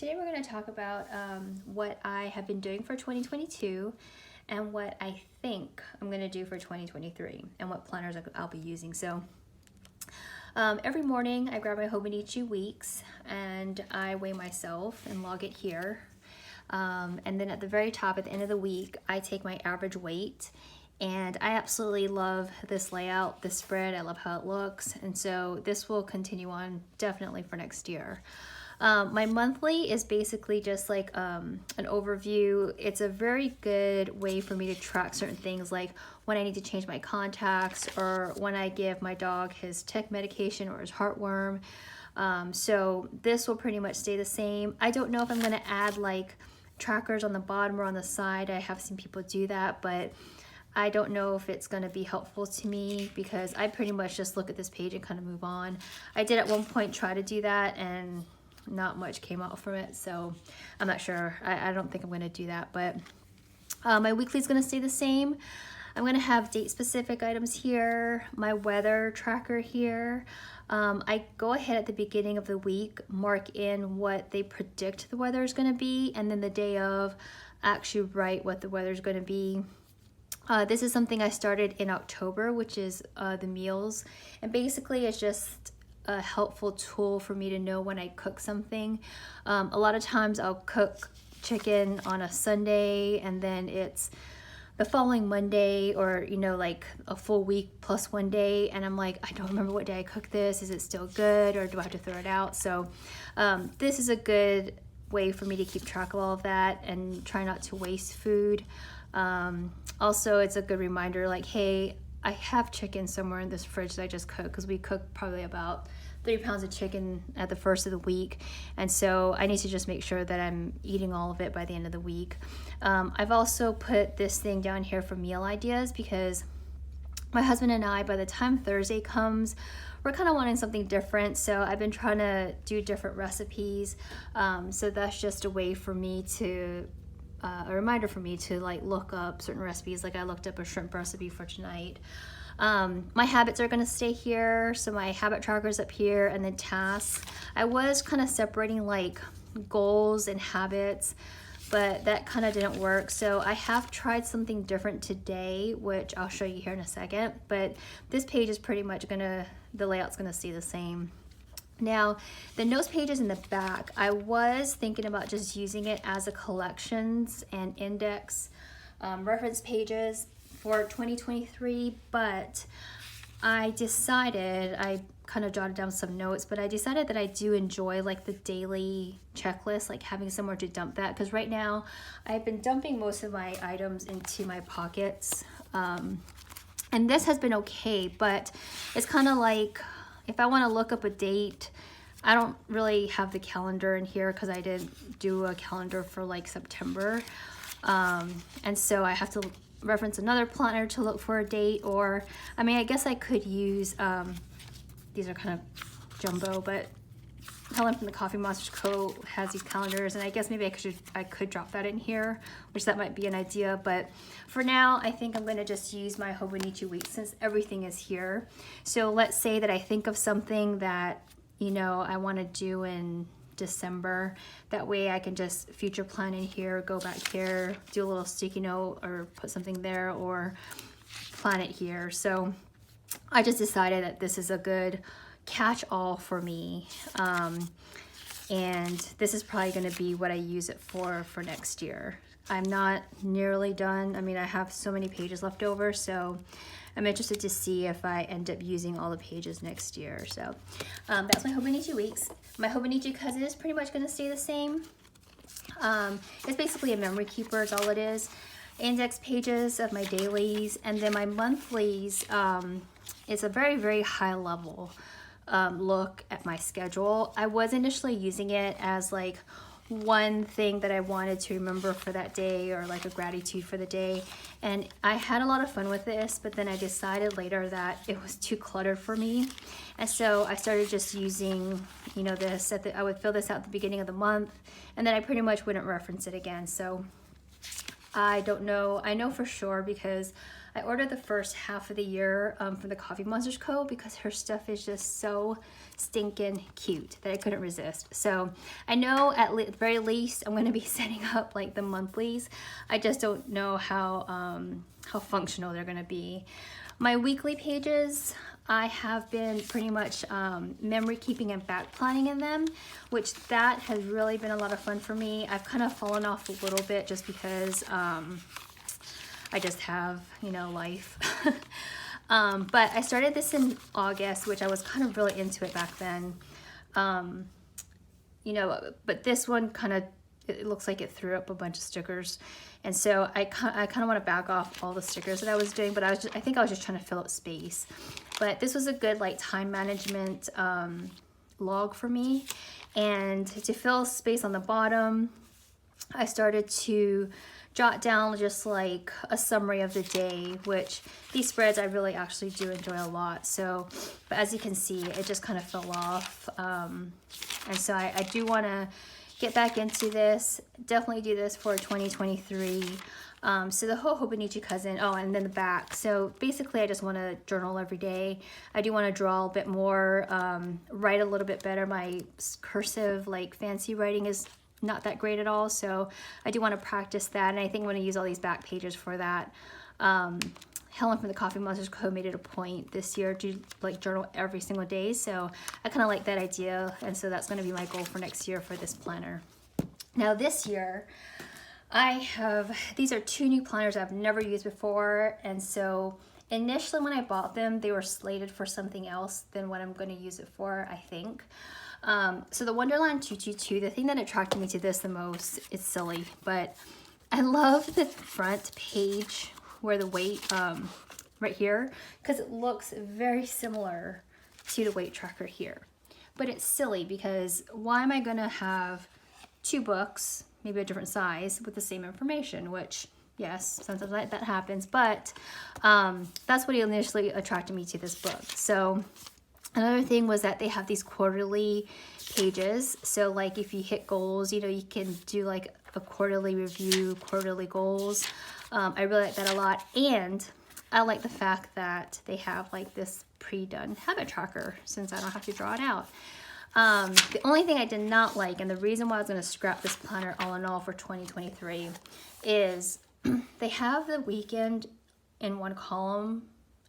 Today we're going to talk about what I have been doing for 2022 and what I think I'm going to do for 2023 and what planners I'll be using. So every morning I grab my Hobonichi weeks and I weigh myself and log it here. And then at the very top, at the end of the week, I take my average weight. And I absolutely love this layout, this spread. I love how it looks. And so this will continue on definitely for next year. My monthly is basically just like an overview. It's a very good way for me to track certain things, like when I need to change my contacts or when I give my dog his tick medication or his heartworm. So this will pretty much stay the same. I don't know if I'm going to add like trackers on the bottom or on the side. I have seen people do that, but I don't know if it's going to be helpful to me because I pretty much just look at this page and kind of move on. I did at one point try to do that and not much came out from it, so I'm not sure. I don't think I'm going to do that, but my weekly is going to stay the same. I'm going to have date specific items here, my weather tracker here. I go ahead at the beginning of the week, mark in what they predict the weather is going to be, and then the day of actually write what the weather is going to be. This is something I started in October, which is the meals, and basically it's just a helpful tool for me to know when I cook something. A lot of times I'll cook chicken on a Sunday and then it's the following Monday, or like a full week plus one day, and I'm like, I don't remember what day I cooked this. Is it still good, or do I have to throw it out? So this is a good way for me to keep track of all of that and try not to waste food. Also, it's a good reminder, like, hey, I have chicken somewhere in this fridge that I just cooked, because we cooked probably about 3 pounds of chicken at the first of the week, and so I need to just make sure that I'm eating all of it by the end of the week. I've also put this thing down here for meal ideas, because my husband and I, by the time Thursday comes, we're kind of wanting something different, so I've been trying to do different recipes. So that's just a way for me to a reminder for me to like look up certain recipes. Like I looked up a shrimp recipe for tonight. My habits are going to stay here, so my habit tracker is up here, and then tasks. I was kind of separating like goals and habits, but that kind of didn't work. So I have tried something different today, which I'll show you here in a second, but this page is pretty much the layout's gonna stay the same. Now, the notes pages in the back, I was thinking about just using it as a collections and index reference pages for 2023, but I kind of jotted down some notes, but I decided that I do enjoy like the daily checklist, like having somewhere to dump that, because right now I've been dumping most of my items into my pockets, and this has been okay, but it's kind of like, if I want to look up a date, I don't really have the calendar in here because I didn't do a calendar for like September. And so I have to reference another planner to look for a date, or, I mean, I guess I could use, these are kind of jumbo, but Helen from the Coffee Monsters Co. has these calendars, and I guess maybe I could drop that in here, which that might be an idea. But for now, I think I'm going to just use my Hobonichi week since everything is here. So let's say that I think of something that, I want to do in December. That way I can just future plan in here, go back here, do a little sticky note or put something there, or plan it here. So I just decided that this is a good catch-all for me, and this is probably going to be what I use it for next year. I'm not nearly done. I mean, I have so many pages left over, so I'm interested to see if I end up using all the pages next year. So that's my Hobonichi weeks. My Hobonichi cousin is pretty much going to stay the same. It's basically a memory keeper is all it is. Index pages of my dailies, and then my monthlies. It's a very, very high level look at my schedule. I was initially using it as like one thing that I wanted to remember for that day, or like a gratitude for the day, and I had a lot of fun with this, but then I decided later that it was too cluttered for me, and so I started just using this I would fill this out at the beginning of the month, and then I pretty much wouldn't reference it again. So I don't know. I know for sure because I ordered the first half of the year from the Coffee Monsters Co. because her stuff is just so stinking cute that I couldn't resist. So I know at the very least I'm going to be setting up like the monthlies. I just don't know how functional they're going to be. My weekly pages, I have been pretty much memory keeping and back planning in them, which that has really been a lot of fun for me. I've kind of fallen off a little bit just because I just have, you know, life. But I started this in August, which I was kind of really into it back then. You know, but this one kind of, it looks like it threw up a bunch of stickers. And so I kind of want to back off all the stickers that I was doing, but I think I was just trying to fill up space. But this was a good like time management log for me. And to fill space on the bottom, I started to jot down just like a summary of the day, which these spreads I really actually do enjoy a lot. So, but as you can see, it just kind of fell off. And so I do want to get back into this, definitely do this for 2023. So the Hobonichi cousin, oh, and then the back. So basically I just want to journal every day. I do want to draw a bit more, write a little bit better. My cursive, like fancy writing is not that great at all. So I do want to practice that. And I think I'm going to use all these back pages for that. Helen from the Coffee Monsters Co. made it a point this year to like journal every single day. So I kind of like that idea. And so that's going to be my goal for next year for this planner. Now this year, these are 2 new planners I've never used before. And so initially when I bought them, they were slated for something else than what I'm going to use it for, I think. So the Wonderland222, the thing that attracted me to this the most, it's silly, but I love the front page where the weight right here, because it looks very similar to the weight tracker here. But it's silly because why am I gonna have 2 books, maybe a different size, with the same information, which yes, sometimes that happens, but that's what initially attracted me to this book. So another thing was that they have these quarterly pages. So like if you hit goals, you know, you can do like a quarterly review, quarterly goals. I really like that a lot. And I like the fact that they have like this pre-done habit tracker since I don't have to draw it out. The only thing I did not like, and the reason why I was going to scrap this planner all in all for 2023, is they have the weekend in one column,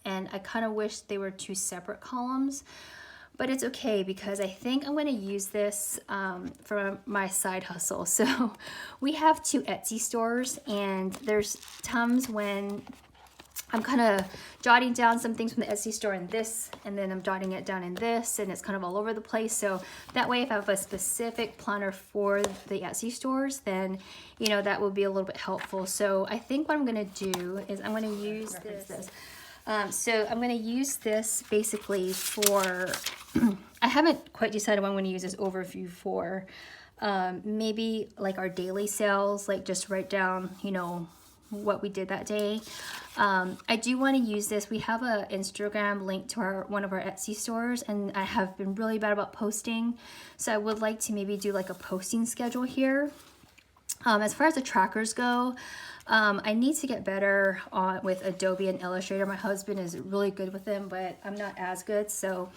and I kind of wish they were 2 separate columns. But it's okay because I think I'm going to use this for my side hustle. So we have 2 Etsy stores, and there's times when I'm kind of jotting down some things from the Etsy store in this, and then I'm jotting it down in this, and it's kind of all over the place. So that way, if I have a specific planner for the Etsy stores, then, you know, that will be a little bit helpful. So I think what I'm going to do is I'm going to use this. So I'm going to use this basically for, I haven't quite decided what I'm going to use this overview for. Maybe like our daily sales, like just write down, you know, what we did that day. I do want to use this. We have a Instagram link to one of our Etsy stores, and I have been really bad about posting. So I would like to maybe do like a posting schedule here. As far as the trackers go, I need to get better with Adobe and Illustrator. My husband is really good with them, but I'm not as good. So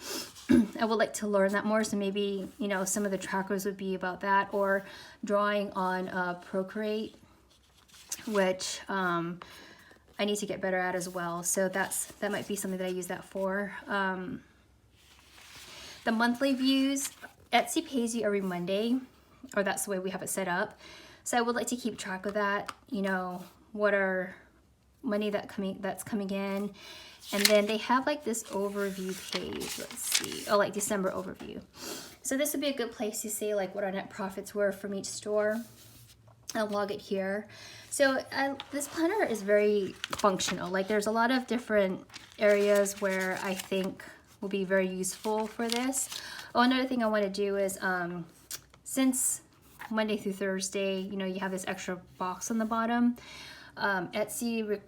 I would like to learn that more. So maybe, you know, some of the trackers would be about that, or drawing on Procreate, which I need to get better at as well. So that might be something that I use that for. The monthly views, Etsy pays you every Monday, or that's the way we have it set up. So I would like to keep track of that, you know, what are money that's coming in. And then they have like this overview page, let's see, oh, like December overview. So this would be a good place to see like what our net profits were from each store. I'll log it here. So this planner is very functional. Like there's a lot of different areas where I think will be very useful for this. Oh, another thing I want to do is since Monday through Thursday, you know, you have this extra box on the bottom. Etsy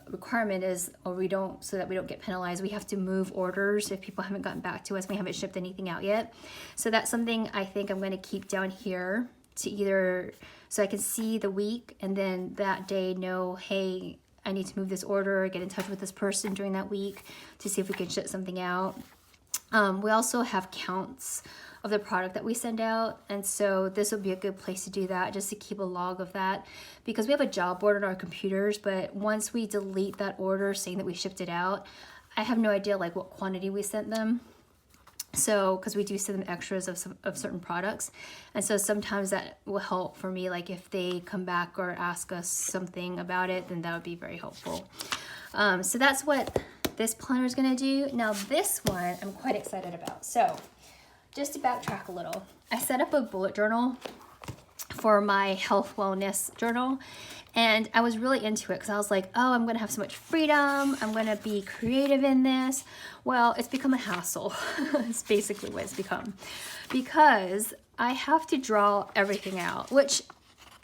requirement is, so that we don't get penalized, we have to move orders if people haven't gotten back to us. We haven't shipped anything out yet. So that's something I think I'm going to keep down here. to either, so I can see the week and then that day know, hey, I need to move this order, get in touch with this person during that week to see if we can ship something out. We also have counts of the product that we send out, and so this would be a good place to do that, just to keep a log of that, because we have a job board on our computers, but once we delete that order saying that we shipped it out, I have no idea like what quantity we sent them. So, because we do send them extras of certain products, and so sometimes that will help for me, like if they come back or ask us something about it, then that would be very helpful. So that's what this planner is going to do. Now this one I'm quite excited about. So just to backtrack a little, I set up a bullet journal for my health wellness journal, and I was really into it because I was like, oh, I'm gonna have so much freedom, I'm gonna be creative in this. Well, it's become a hassle. It's basically what it's become, because I have to draw everything out, which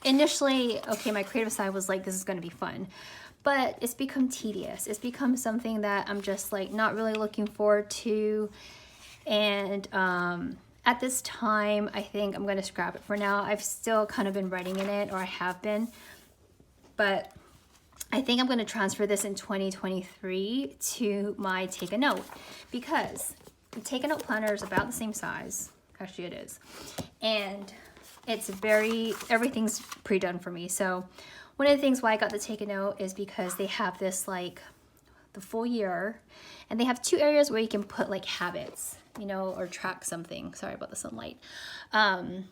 initially, okay, my creative side was like, this is gonna be fun, but it's become tedious. It's become something that I'm just like not really looking forward to. And at this time, I think I'm going to scrap it for now. I've still kind of been writing in it, or I have been, but I think I'm going to transfer this in 2023 to my Take a Note, because the Take a Note planner is about the same size. Actually, it is. And it's everything's pre-done for me. So one of the things why I got the Take a Note is because they have this like the full year, and they have 2 areas where you can put like habits, you know, or track something. Sorry about the sunlight. And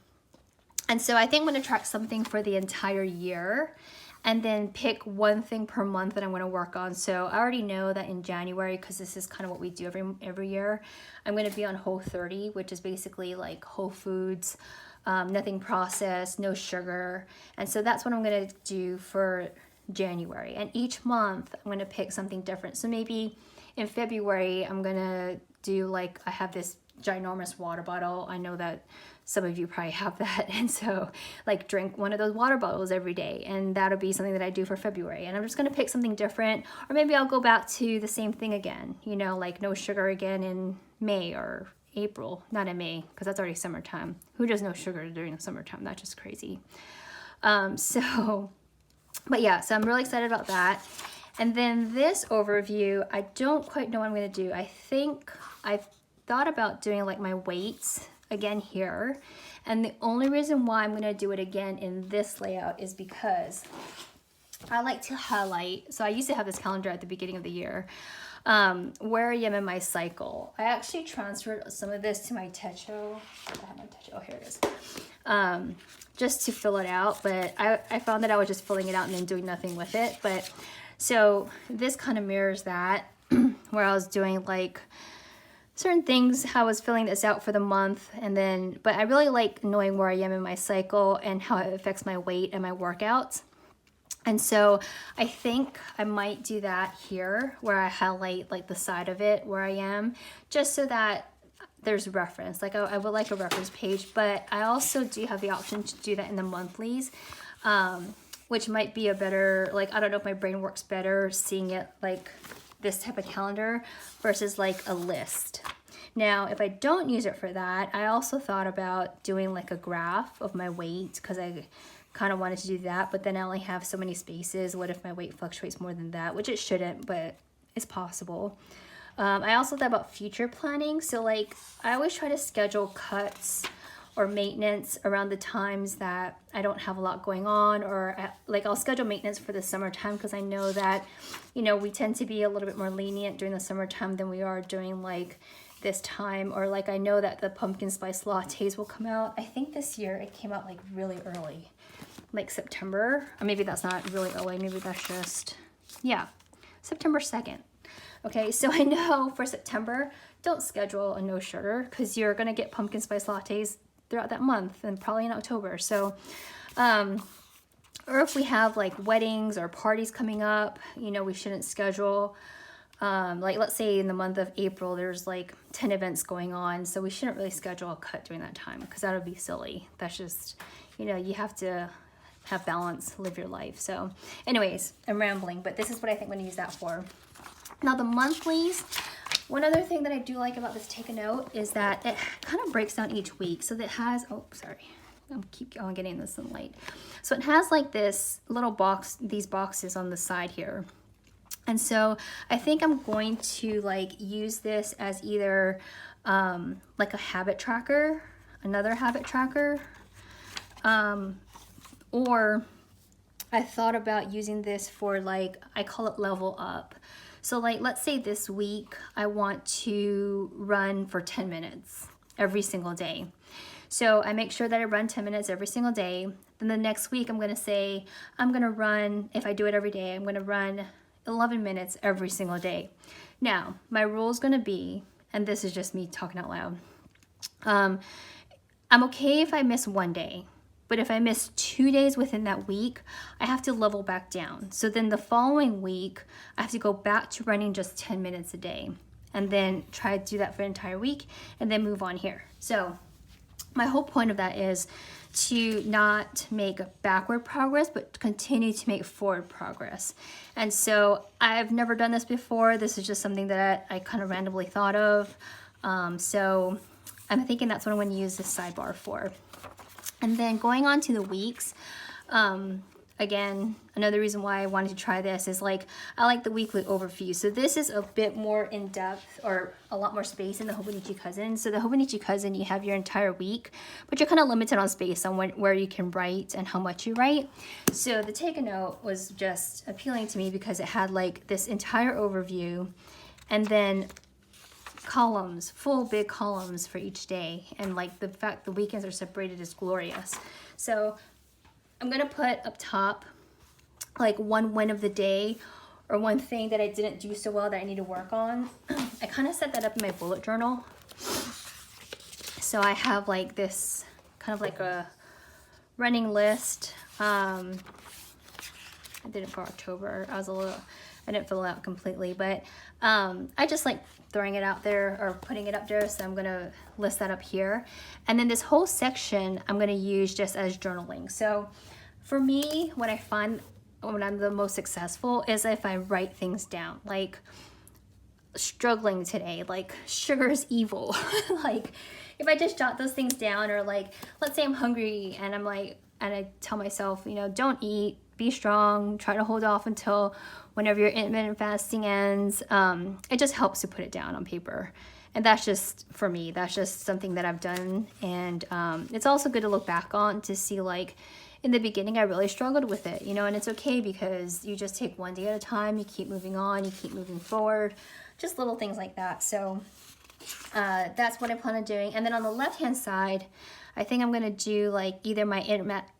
so I think I'm going to track something for the entire year, and then pick one thing per month that I'm going to work on. So I already know that in January, because this is kind of what we do every year, I'm going to be on Whole30, which is basically like whole foods, nothing processed, no sugar. And so that's what I'm going to do for January. And each month I'm going to pick something different. So maybe in February, I'm going to do like, I have this ginormous water bottle. I know that some of you probably have that. And so like drink one of those water bottles every day. And that'll be something that I do for February. And I'm just going to pick something different. Or maybe I'll go back to the same thing again, you know, like no sugar again in May or April. Not in May, because that's already summertime. Who does no sugar during the summertime? That's just crazy. But yeah, so I'm really excited about that. And then this overview, I don't quite know what I'm going to do. I think I've thought about doing like my weights again here. And the only reason why I'm going to do it again in this layout is because I like to highlight. So I used to have this calendar at the beginning of the year, where I am in my cycle. I actually transferred some of this to my Techo. I have my Techo. Oh, here it is. Just to fill it out. But I found that I was just filling it out and then doing nothing with it. But so this kind of mirrors that, where I was doing like certain things, how I was filling this out for the month, and then, but I really like knowing where I am in my cycle and how it affects my weight and my workouts. And so I think I might do that here, where I highlight like the side of it where I am, just so that there's reference. Like I would like a reference page, but I also do have the option to do that in the monthlies, which might be a better, like, I don't know if my brain works better seeing it like this type of calendar versus like a list. Now, if I don't use it for that, I also thought about doing like a graph of my weight, because I kind of wanted to do that, but then I only have so many spaces. What if my weight fluctuates more than that? Which it shouldn't, but it's possible. I also thought about future planning. So like, I always try to schedule cuts or maintenance around the times that I don't have a lot going on, or like I'll schedule maintenance for the summertime, because I know that, you know, we tend to be a little bit more lenient during the summertime than we are during like this time. Or like, I know that the pumpkin spice lattes will come out. I think this year it came out like really early, like September, or maybe that's not really early. Maybe that's just, yeah, September 2nd. Okay, so I know for September, don't schedule a no sugar, because you're gonna get pumpkin spice lattes throughout that month, and probably in October. So, or if we have like weddings or parties coming up, you know, we shouldn't schedule, like let's say in the month of April, there's like 10 events going on. So we shouldn't really schedule a cut during that time, because that would be silly. That's just, you know, you have to have balance, live your life. So anyways, I'm rambling, but this is what I think I'm gonna use that for. Now the monthlies, one other thing that I do like about this Take a Note is that it kind of breaks down each week. So that has, oh, sorry, I'm keep on getting the sunlight. So it has like this little box, these boxes on the side here. And so I think I'm going to like use this as either like a habit tracker, another habit tracker, or I thought about using this for like, I call it level up. So like, let's say this week I want to run for 10 minutes every single day. So I make sure that I run 10 minutes every single day. Then the next week I'm gonna say, I'm gonna run, if I do it every day, I'm gonna run 11 minutes every single day. Now, my rule is gonna be, and this is just me talking out loud, I'm okay if I miss one day, but if I miss 2 days within that week, I have to level back down. So then the following week, I have to go back to running just 10 minutes a day and then try to do that for an entire week and then move on here. So my whole point of that is to not make backward progress, but continue to make forward progress. And so I've never done this before. This is just something that I kind of randomly thought of. So I'm thinking that's what I'm going to use this sidebar for. And then going on to the weeks, again, another reason why I wanted to try this is like, I like the weekly overview. So this is a bit more in depth, or a lot more space in the Hobonichi Cousin. So the Hobonichi Cousin, you have your entire week, but you're kind of limited on space on where you can write and how much you write. So the take a note was just appealing to me because it had like this entire overview and then columns, full big columns for each day. And like the fact the weekends are separated is glorious. So I'm gonna put up top like one win of the day or one thing that I didn't do so well that I need to work on. I kind of set that up in my bullet journal. So I have like this kind of like a running list. I did it for October. I didn't fill it out completely, but I just like throwing it out there or putting it up there. So I'm gonna list that up here. And then this whole section I'm gonna use just as journaling. So for me, what I find when I'm the most successful is if I write things down, like struggling today, like sugar is evil. Like if I just jot those things down, or like, let's say I'm hungry and I'm like, and I tell myself, you know, don't eat, be strong, try to hold off until whenever your intermittent fasting ends. It just helps to put it down on paper. And that's just, for me, that's just something that I've done. And it's also good to look back on to see like, in the beginning, I really struggled with it, you know, and it's okay because you just take one day at a time, you keep moving on, you keep moving forward, just little things like that. So that's what I plan on doing. And then on the left-hand side, I think I'm gonna do like either my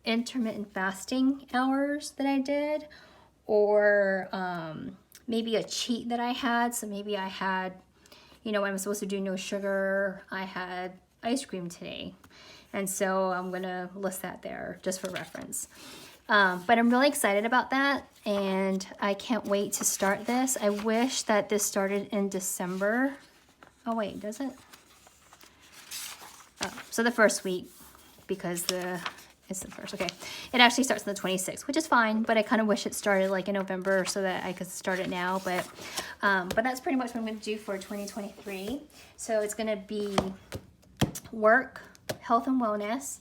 intermittent fasting hours that I did, or maybe a cheat that I had. So maybe I had, you know, I'm supposed to do no sugar. I had ice cream today. And so I'm gonna list that there just for reference. But I'm really excited about that, and I can't wait to start this. I wish that this started in December. Oh wait, does it? Oh, so the first week, because it's the first, okay. It actually starts on the 26th, which is fine, but I kind of wish it started like in November so that I could start it now. But that's pretty much what I'm gonna do for 2023. So it's gonna be work, health and wellness.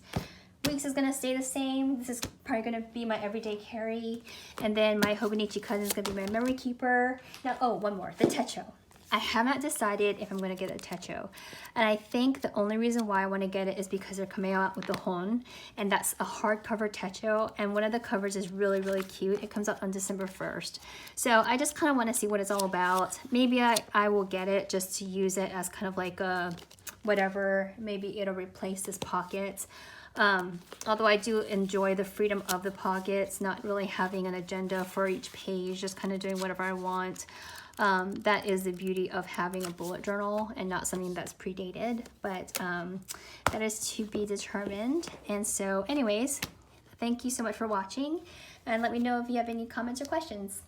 Weeks is gonna stay the same. This is probably gonna be my everyday carry. And then my Hobonichi Cousin is gonna be my memory keeper. Now, oh, one more, the Techo. I haven't decided if I'm gonna get a Techo. And I think the only reason why I wanna get it is because they're coming out with the Hon, and that's a hardcover Techo. And one of the covers is really, really cute. It comes out on December 1st. So I just kind of wanna see what it's all about. Maybe I will get it just to use it as kind of like a whatever, maybe it'll replace this pocket. Although I do enjoy the freedom of the pockets, not really having an agenda for each page, just kind of doing whatever I want. That is the beauty of having a bullet journal and not something that's predated, but that is to be determined. And so anyways, thank you so much for watching, and let me know if you have any comments or questions.